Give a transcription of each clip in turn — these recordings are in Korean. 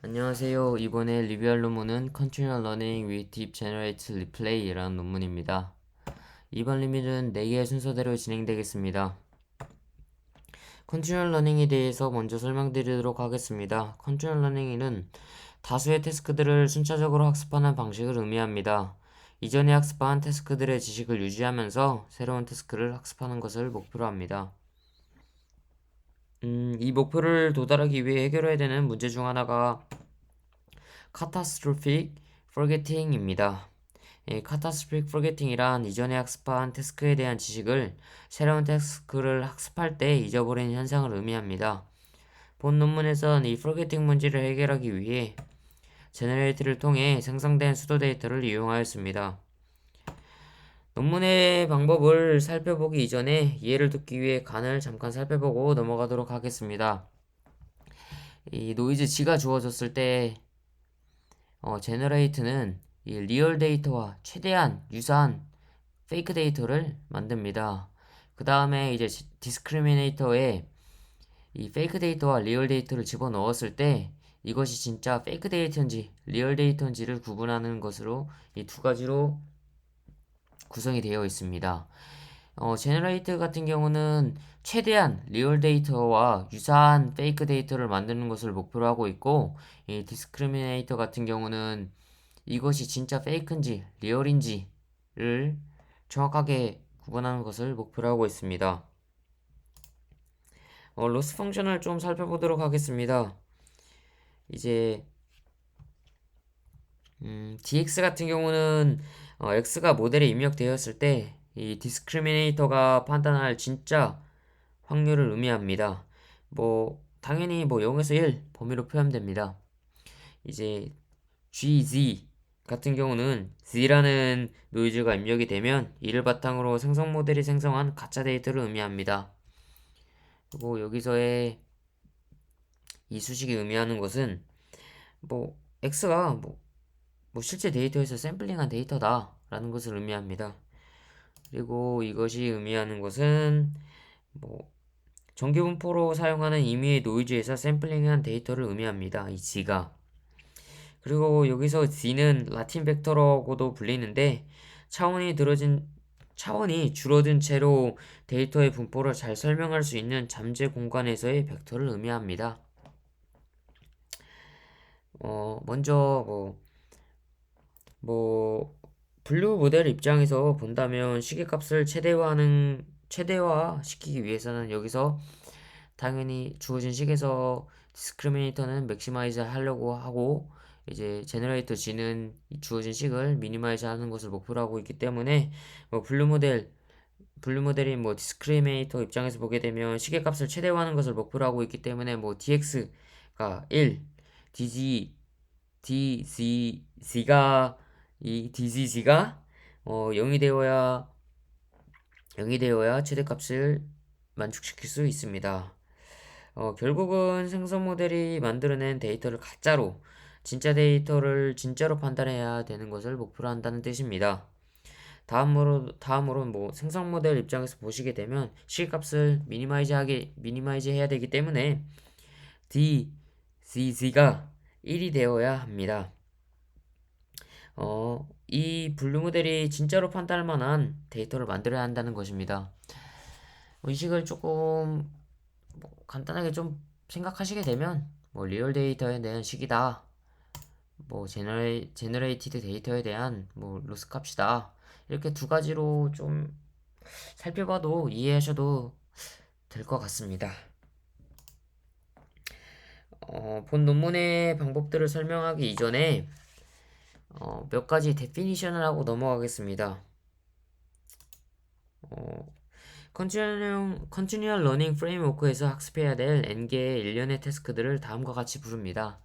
안녕하세요. 이번에 리뷰할 논문은 Continual Learning with Deep Generate Replay라는 논문입니다. 이번 리뷰는 4개의 순서대로 진행되겠습니다. Continual Learning에 대해서 먼저 설명드리도록 하겠습니다. Continual Learning은 다수의 태스크들을 순차적으로 학습하는 방식을 의미합니다. 이전에 학습한 태스크들의 지식을 유지하면서 새로운 태스크를 학습하는 것을 목표로 합니다. 이 목표를 도달하기 위해 해결해야 되는 문제 중 하나가 Catastrophic Forgetting입니다. Catastrophic Forgetting이란 이전에 학습한 태스크에 대한 지식을 새로운 태스크를 학습할 때 잊어버리는 현상을 의미합니다. 본 논문에선 이 Forgetting 문제를 해결하기 위해 제너레이트를 통해 생성된 수도 데이터를 이용하였습니다. 논문의 방법을 살펴보기 이전에 이해를 돕기 위해 간을 잠깐 살펴보고 넘어가도록 하겠습니다. 이 노이즈 G가 주어졌을 때 제너레이트는 이 리얼 데이터와 최대한 유사한 페이크 데이터를 만듭니다. 그 다음에 이제 디스크리미네이터에 이 페이크 데이터와 리얼 데이터를 집어넣었을 때 이것이 진짜 페이크 데이터인지 리얼 데이터인지를 구분하는 것으로 이 두 가지로 구성이 되어 있습니다. 제너레이트 같은 경우는 최대한 리얼 데이터와 유사한 페이크 데이터를 만드는 것을 목표로 하고 있고, 이 디스크리미네이터 같은 경우는 이것이 진짜 페이크인지 리얼인지를 정확하게 구분하는 것을 목표로 하고 있습니다. 로스 펑션을 좀 살펴보도록 하겠습니다. 이제 dx 같은 경우는 x가 모델에 입력되었을 때 이 디스크리미네이터가 판단할 진짜 확률을 의미합니다. 당연히 0에서 1 범위로 표현됩니다. 이제 GZ 같은 경우는 Z라는 노이즈가 입력이 되면 이를 바탕으로 생성 모델이 생성한 가짜 데이터를 의미합니다. 그리고 여기서의 이 수식이 의미하는 것은 X가 실제 데이터에서 샘플링한 데이터다 라는 것을 의미합니다. 그리고 이것이 의미하는 것은 정규분포로 사용하는 임의의 노이즈에서 샘플링한 데이터를 의미합니다. 이 G가. 그리고 여기서 Z는 라틴 벡터라고도 불리는데 차원이 줄어든 채로 데이터의 분포를 잘 설명할 수 있는 잠재 공간에서의 벡터를 의미합니다. 먼저 분류 모델 입장에서 본다면 시계값을 최대화 시키기 위해서는 여기서 당연히 주어진 식에서 디스크리미네이터는 맥시마이즈 하려고 하고 이제 제너레이터 G는 주어진 식을 미니마이즈 하는 것을 목표로 하고 있기 때문에 분류 모델인 디스크리미네이터 입장에서 보게 되면 시계값을 최대화하는 것을 목표로 하고 있기 때문에 dx가 1, dz가 이 dz가 0이 되어야 최대값을 만족시킬 수 있습니다. 결국은 생성 모델이 만들어낸 데이터를 가짜로 진짜 데이터를 진짜로 판단해야 되는 것을 목표로 한다는 뜻입니다. 다음으로 생성 모델 입장에서 보시게 되면 시값을 미니마이즈 해야 되기 때문에 DCZ가 1이 되어야 합니다. 이 분류 모델이 진짜로 판단할 만한 데이터를 만들어야 한다는 것입니다. 이 식을 조금 간단하게 좀 생각하시게 되면 리얼 데이터에 대한 식이다. 제너레이티드 데이터에 대한 로스 값이다. 이렇게 두 가지로 좀 살펴봐도 이해하셔도 될 것 같습니다. 본 논문의 방법들을 설명하기 이전에 몇 가지 데피니션을 하고 넘어가겠습니다. 컨티뉴얼 러닝 프레임워크에서 학습해야 될 n개의 일련의 태스크들을 다음과 같이 부릅니다.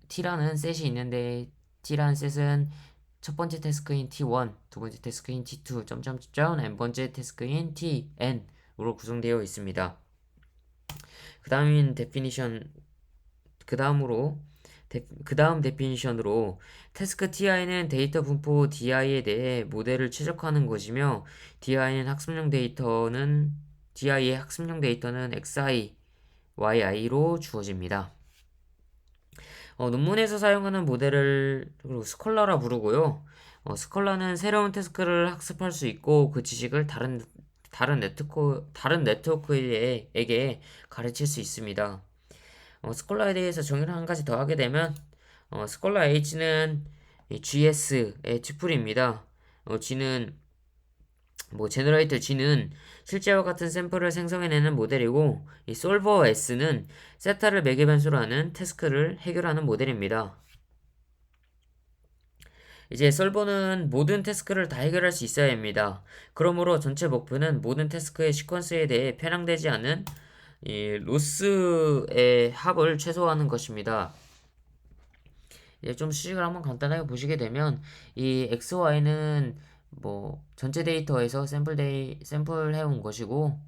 T라는 셋이 있는데 T라는 셋은 첫 번째 태스크인 T1, 두 번째 태스크인 T2, 점점점 n번째 태스크인 Tn으로 구성되어 있습니다. 그 다음 데피니션으로 태스크 TI는 데이터 분포 DI에 대해 모델을 최적화하는 것이며 DI의 학습용 데이터는 XI, YI로 주어집니다. 논문에서 사용하는 모델을 그리고 스콜라라 부르고요. 스콜라는 새로운 태스크를 학습할 수 있고 그 지식을 다른 네트워크에게 가르칠 수 있습니다. 스콜라에 대해서 정의를 한 가지 더 하게 되면 스콜라 H는 GS의 튜플입니다. G는 제너레이터 G는 실제와 같은 샘플을 생성해내는 모델이고 이 솔버 S는 세타를 매개 변수로 하는 태스크를 해결하는 모델입니다. 이제 솔버는 모든 태스크를 다 해결할 수 있어야 합니다. 그러므로 전체 목표는 모든 태스크의 시퀀스에 대해 편향되지 않은 이 로스의 합을 최소화하는 것입니다. 이제 좀 수식을 한번 간단하게 보시게 되면 이 XY는 전체 데이터에서 샘플 해온 것이고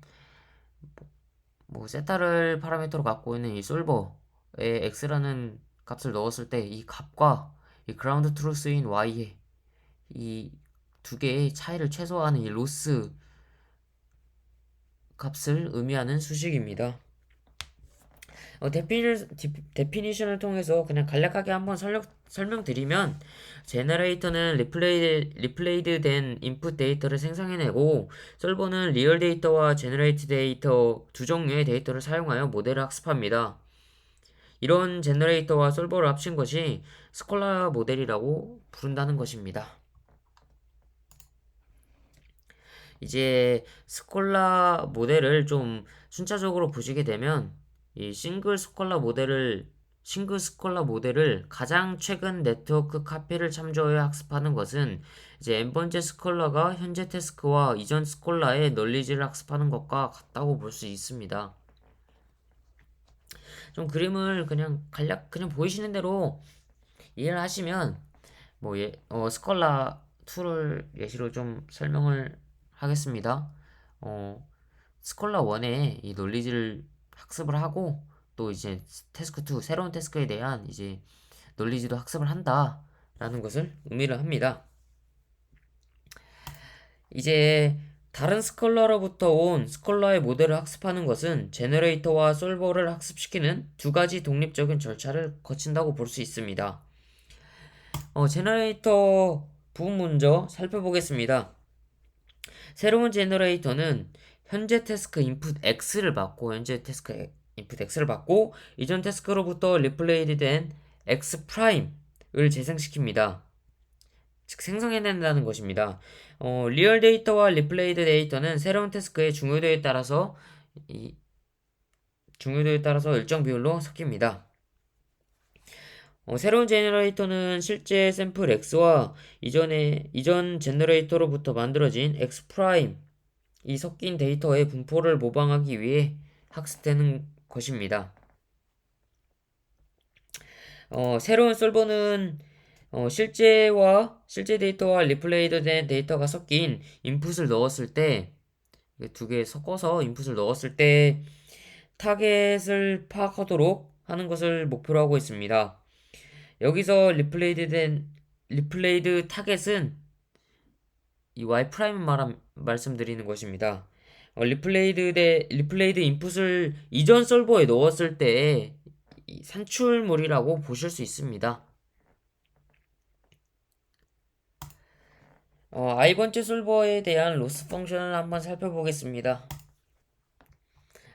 세타를 파라미터로 갖고 있는 이 솔버에 X라는 값을 넣었을 때 이 값과 이 그라운드 트루스인 Y의 이 두 개의 차이를 최소화하는 이 로스 값을 의미하는 수식입니다. 데피니션을 통해서 그냥 간략하게 한번 설명드리면 제너레이터는 리플레이드 된 인풋 데이터를 생성해내고 솔버는 리얼 데이터와 제너레이트 데이터 두 종류의 데이터를 사용하여 모델을 학습합니다. 이런 제너레이터와 솔버를 합친 것이 스콜라 모델이라고 부른다는 것입니다. 이제 스콜라 모델을 좀 순차적으로 보시게 되면 이 싱글 스콜라 모델을 가장 최근 네트워크 카피를 참조해 학습하는 것은 이제 n번째 스콜라가 현재 태스크와 이전 스콜라의 널리지를 학습하는 것과 같다고 볼 수 있습니다. 좀 그림을 그냥 간략 그냥 보이시는 대로 이해를 하시면 스콜라 2를 예시로 좀 설명을 하겠습니다. 어, 스콜라 1에 이 논리지를 학습을 하고 또 이제 태스크 2 새로운 태스크에 대한 이제 논리지도 학습을 한다라는 것을 의미를 합니다. 이제 다른 스콜라로부터 온 스콜라의 모델을 학습하는 것은 제너레이터와 솔버를 학습시키는 두 가지 독립적인 절차를 거친다고 볼 수 있습니다. 제너레이터 부분 먼저 살펴보겠습니다. 새로운 제너레이터는 현재 태스크 인풋 X를 받고 이전 태스크로부터 리플레이드 된 X 프라임을 재생시킵니다. 즉 생성해낸다는 것입니다. 리얼 데이터와 리플레이드 데이터는 새로운 태스크의 중요도에 따라서 일정 비율로 섞입니다. 새로운 제너레이터는 실제 샘플 X와 이전 제너레이터로부터 만들어진 X 프라임 이 섞인 데이터의 분포를 모방하기 위해 학습되는 것입니다. 새로운 솔버는 실제 데이터와 리플레이드 된 데이터가 섞인 인풋을 넣었을 때 두 개 섞어서 인풋을 넣었을 때 타겟을 파악하도록 하는 것을 목표로 하고 있습니다. 여기서 리플레이드 타겟은 이 Y 프라임 말씀드리는 것입니다. 리플레이드 인풋을 이전 솔버에 넣었을 때 산출물이라고 보실 수 있습니다. i번째 솔버에 대한 로스 펑션을 한번 살펴보겠습니다.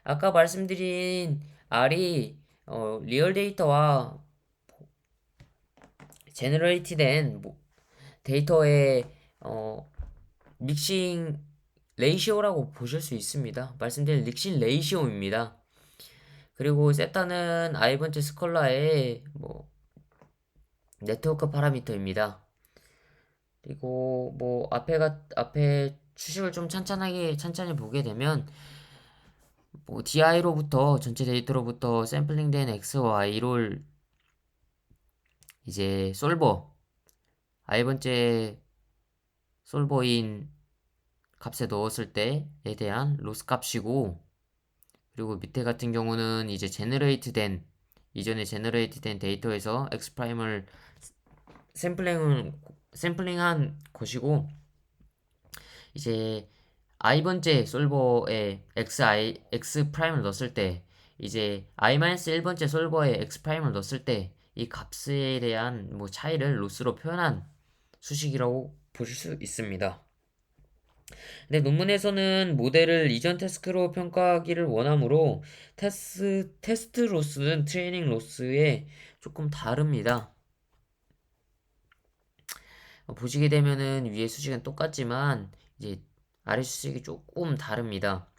아까 말씀드린 R이 리얼 데이터와 제너레이트 된 데이터의 믹싱 레이시오라고 보실 수 있습니다. 말씀드린 믹싱 레이시오입니다. 그리고 세타는 i번째 스콜라의 네트워크 파라미터입니다. 그리고 앞에 추식을 좀 찬찬히 보게 되면 DI로부터 전체 데이터로부터 샘플링된 XY를 이제 i번째 솔버인 값에 넣었을 때에 대한 로스 값이고 그리고 밑에 같은 경우는 이제 이전에 제너레이트 된 데이터에서 X 프라임을 샘플링한 것이고 이제 i번째 솔버에 X 프라임을 넣었을 때 이제 i-1번째 솔버에 X 프라임을 넣었을 때 이 값에 대한 뭐 차이를 로스로 표현한 수식이라고 보실 수 있습니다. 근데 논문에서는 모델을 이전 태스크로 평가하기를 원하므로 테스트 로스는 트레이닝 로스에 조금 다릅니다. 보시게 되면은 위에 수식은 똑같지만 이제 아래 수식이 조금 다릅니다.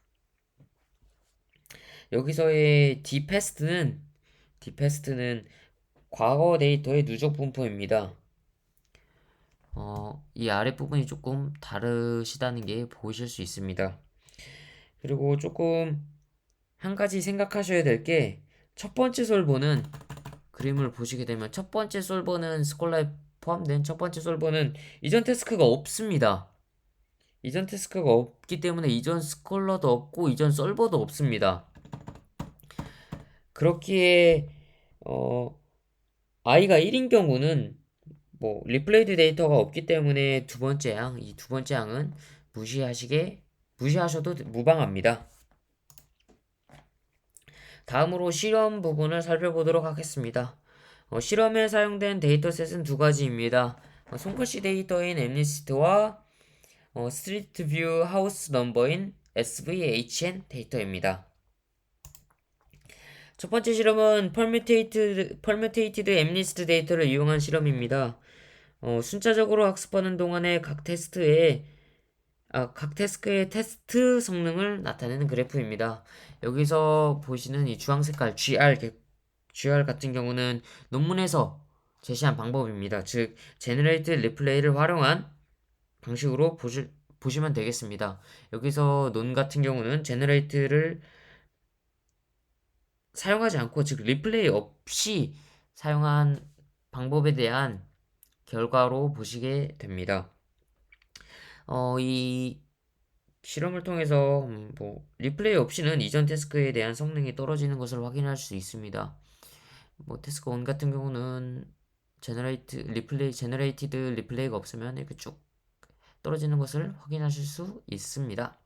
여기서의 디패스트는 과거 데이터의 누적 분포입니다. 이 아랫부분이 조금 다르시다는 게 보이실 수 있습니다. 그리고 조금 한 가지 생각하셔야 될 게 첫 번째 솔버는 그림을 보시게 되면 첫 번째 솔버는 스콜라에 포함된 첫 번째 솔버는 이전 태스크가 없습니다. 이전 태스크가 없기 때문에 이전 스콜러도 없고 이전 솔버도 없습니다. 그렇기에 i가 1인 경우는 뭐 리플레이드 데이터가 없기 때문에 이 두 번째 항은 무시하셔도 무방합니다. 다음으로 실험 부분을 살펴보도록 하겠습니다. 실험에 사용된 데이터셋은 두 가지입니다. 손글씨 데이터인 엠니스트와 스트리트 뷰 하우스 넘버인 SVHN 데이터입니다. 첫 번째 실험은 펄뮤테이티드 엠니스트 데이터를 이용한 실험입니다. 순차적으로 학습하는 동안에 각 태스크의 테스트 성능을 나타내는 그래프입니다. 여기서 보시는 이 주황 색깔 GR 같은 경우는 논문에서 제시한 방법입니다. 즉, 제너레이트 리플레이를 활용한 방식으로 보시면 되겠습니다. 여기서 논 같은 경우는 제너레이트를 사용하지 않고, 즉, 리플레이 없이 사용한 방법에 대한 결과로 보시게 됩니다. 이 실험을 통해서 뭐 리플레이 없이는 이전 태스크에 대한 성능이 떨어지는 것을 확인할 수 있습니다. 뭐 태스크 1 같은 경우는 제너레이티드 리플레이가 없으면 이렇게 쭉 떨어지는 것을 확인하실 수 있습니다.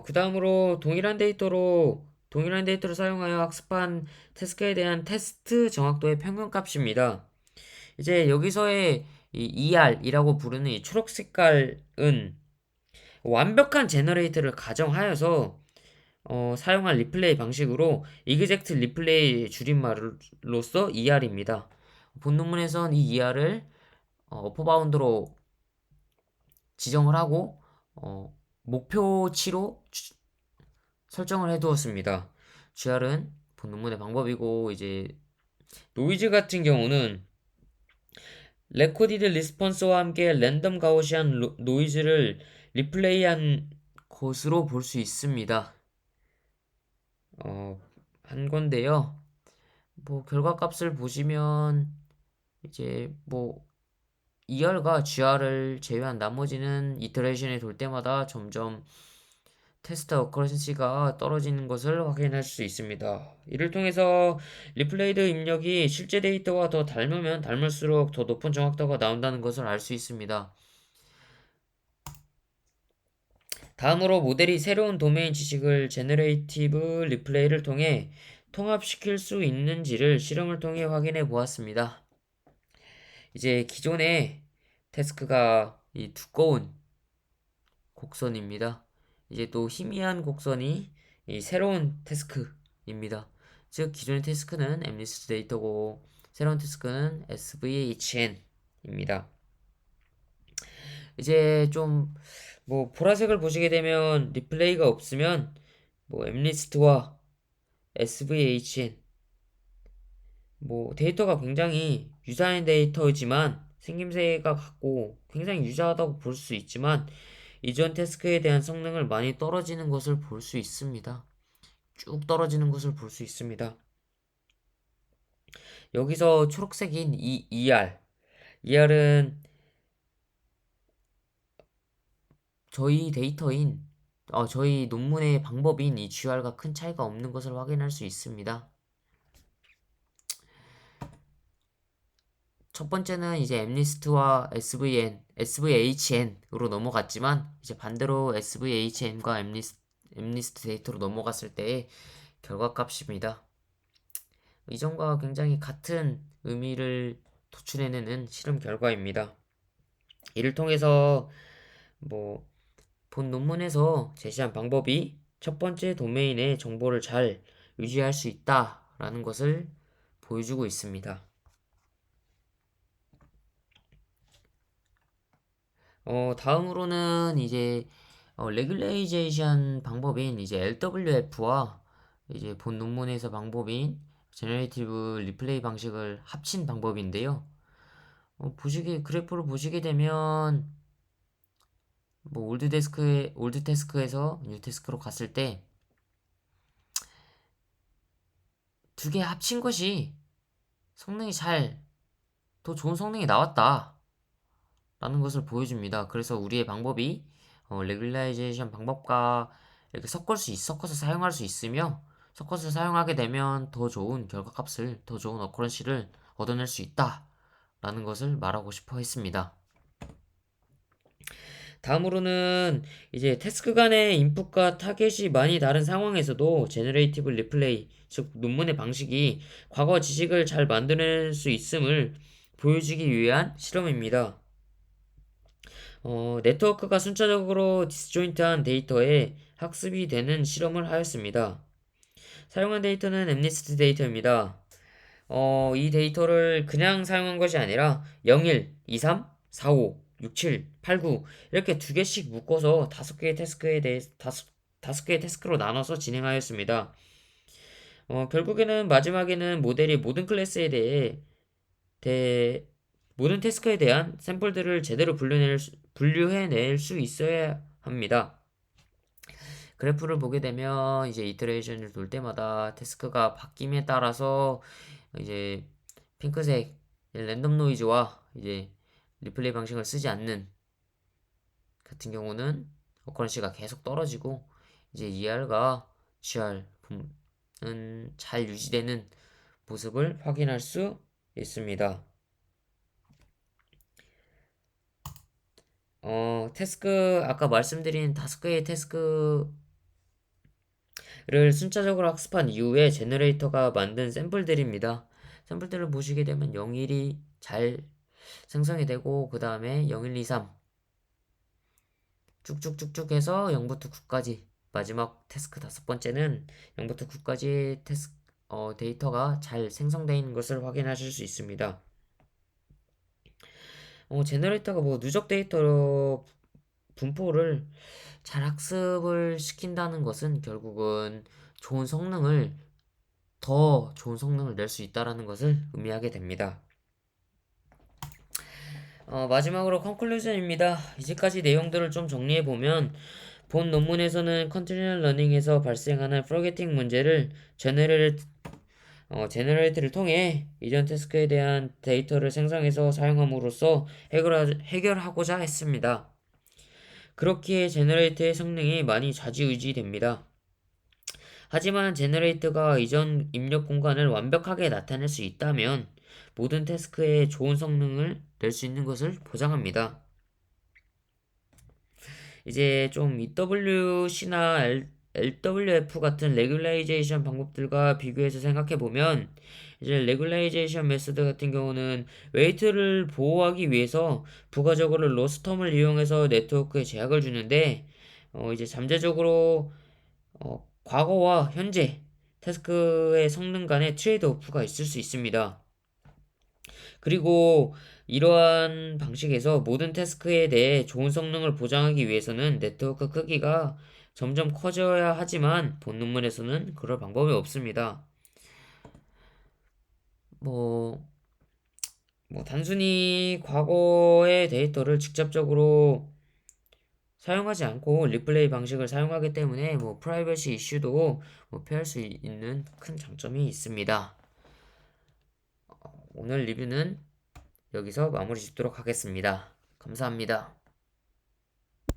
그 다음으로 동일한 데이터를 사용하여 학습한 태스크에 대한 테스트 정확도의 평균값입니다. 이제 여기서의 이 ER이라고 부르는 이 초록 색깔은 완벽한 제너레이터를 가정하여서 사용한 리플레이 방식으로 이그젝트 리플레이 줄임말로서 ER입니다. 본 논문에선 이 ER을 어퍼바운드로 지정을 하고 목표치로 설정을 해두었습니다. GR은 본 논문의 방법이고 이제 노이즈 같은 경우는 레코디드 리스폰스와 함께 랜덤 가우시안 노이즈를 리플레이한 것으로 볼 수 있습니다. 한 건데요. 뭐 결과값을 보시면 이제 뭐 ER과 GR을 제외한 나머지는 이터레이션이 돌 때마다 점점 테스트 어커런시가 떨어지는 것을 확인할 수 있습니다. 이를 통해서 리플레이드 입력이 실제 데이터와 더 닮으면 닮을수록 더 높은 정확도가 나온다는 것을 알 수 있습니다. 다음으로 모델이 새로운 도메인 지식을 제너레이티브 리플레이를 통해 통합시킬 수 있는지를 실험을 통해 확인해 보았습니다. 이제 기존의 태스크가 이 두꺼운 곡선입니다. 이제 또 희미한 곡선이 이 새로운 태스크입니다. 즉 기존의 태스크는 엠리스트 데이터고 새로운 태스크는 SVHN입니다. 이제 좀 뭐 보라색을 보시게 되면 리플레이가 없으면 뭐 엠리스트와 SVHN 뭐 데이터가 굉장히 유사한 데이터이지만 생김새가 같고 굉장히 유사하다고 볼 수 있지만 이전 태스크에 대한 성능을 많이 떨어지는 것을 볼 수 있습니다. 쭉 떨어지는 것을 볼 수 있습니다. 여기서 초록색인 이 ER은 저희 논문의 방법인 이 GR과 큰 차이가 없는 것을 확인할 수 있습니다. 첫 번째는 이제 엠리스트와 SVHN으로 넘어갔지만 이제 반대로 SVHN과 엠리스트 데이터로 넘어갔을 때의 결과값입니다. 이전과 굉장히 같은 의미를 도출해내는 실험 결과입니다. 이를 통해서 뭐 본 논문에서 제시한 방법이 첫 번째 도메인의 정보를 잘 유지할 수 있다라는 것을 보여주고 있습니다. 다음으로는 이제 레귤레이제이션 방법인 이제 LWF와 이제 본 논문에서 방법인 제너레이티브 리플레이 방식을 합친 방법인데요. 그래프를 보시게 되면 뭐 올드 태스크에서 뉴 태스크로 갔을 때 두 개 합친 것이 성능이 더 좋은 성능이 나왔다 라는 것을 보여줍니다. 그래서 우리의 방법이 레귤라이제이션 방법과 이렇게 섞어서 사용할 수 있으며 섞어서 사용하게 되면 더 좋은 결과값을, 더 좋은 어커런시를 얻어낼 수 있다 라는 것을 말하고 싶어 했습니다. 다음으로는 이제 태스크 간의 인풋과 타겟이 많이 다른 상황에서도 제너레이티브 리플레이, 즉 논문의 방식이 과거 지식을 잘 만들어낼 수 있음을 보여주기 위한 실험입니다. 네트워크가 순차적으로 디스조인트한 데이터에 학습이 되는 실험을 하였습니다. 사용한 데이터는 엠니스트 데이터입니다. 이 데이터를 그냥 사용한 것이 아니라 01, 23, 45, 67, 89 이렇게 두 개씩 묶어서 다섯 개의 태스크로 나눠서 진행하였습니다. 결국에는 마지막에는 모델이 대, 모든 태스크에 대한 샘플들을 제대로 분류해낼 수 있어야 합니다. 그래프를 보게 되면 이제 이터레이션을 돌 때마다 태스크가 바뀜에 따라서 이제 핑크색 랜덤 노이즈와 이제 리플레이 방식을 쓰지 않는 같은 경우는 어커런시가 계속 떨어지고 이제 ER과 GR은 잘 유지되는 모습을 확인할 수 있습니다. 아까 말씀드린 5개의 태스크를 순차적으로 학습한 이후에 제너레이터가 만든 샘플들입니다. 샘플들을 보시게 되면 0일이 잘 생성이 되고 그 다음에 0, 1, 2, 3 쭉쭉쭉쭉 해서 0부터 9까지 마지막 태스크 5번째는 0부터 9까지 데이터가 잘 생성되어 있는 것을 확인하실 수 있습니다. 제너레이터가 뭐 누적 데이터로 분포를 잘 학습을 시킨다는 것은 결국은 더 좋은 성능을 낼 수 있다는 것을 의미하게 됩니다. 마지막으로 컨클루전입니다. 이제까지 내용들을 좀 정리해보면 본 논문에서는 컨티뉴얼 러닝에서 발생하는 프로게팅 문제를 제너레이트를 통해 이전 태스크에 대한 데이터를 생성해서 사용함으로써 해결하고자 했습니다. 그렇기에 제너레이트의 성능이 많이 좌지우지됩니다. 하지만 제너레이트가 이전 입력 공간을 완벽하게 나타낼 수 있다면 모든 태스크에 좋은 성능을 낼 수 있는 것을 보장합니다. 이제 좀 EWC나 LWF 같은 레귤라이제이션 방법들과 비교해서 생각해 보면 이제 레귤라이제이션 메소드 같은 경우는 웨이트를 보호하기 위해서 부가적으로 로스텀을 이용해서 네트워크에 제약을 주는데 이제 잠재적으로 과거와 현재 태스크의 성능 간의 트레이드오프가 있을 수 있습니다. 그리고 이러한 방식에서 모든 태스크에 대해 좋은 성능을 보장하기 위해서는 네트워크 크기가 점점 커져야 하지만 본 논문에서는 그럴 방법이 없습니다. 뭐, 단순히 과거의 데이터를 직접적으로 사용하지 않고 리플레이 방식을 사용하기 때문에 프라이버시 이슈도 피할 수 있는 큰 장점이 있습니다. 오늘 리뷰는 여기서 마무리 짓도록 하겠습니다. 감사합니다.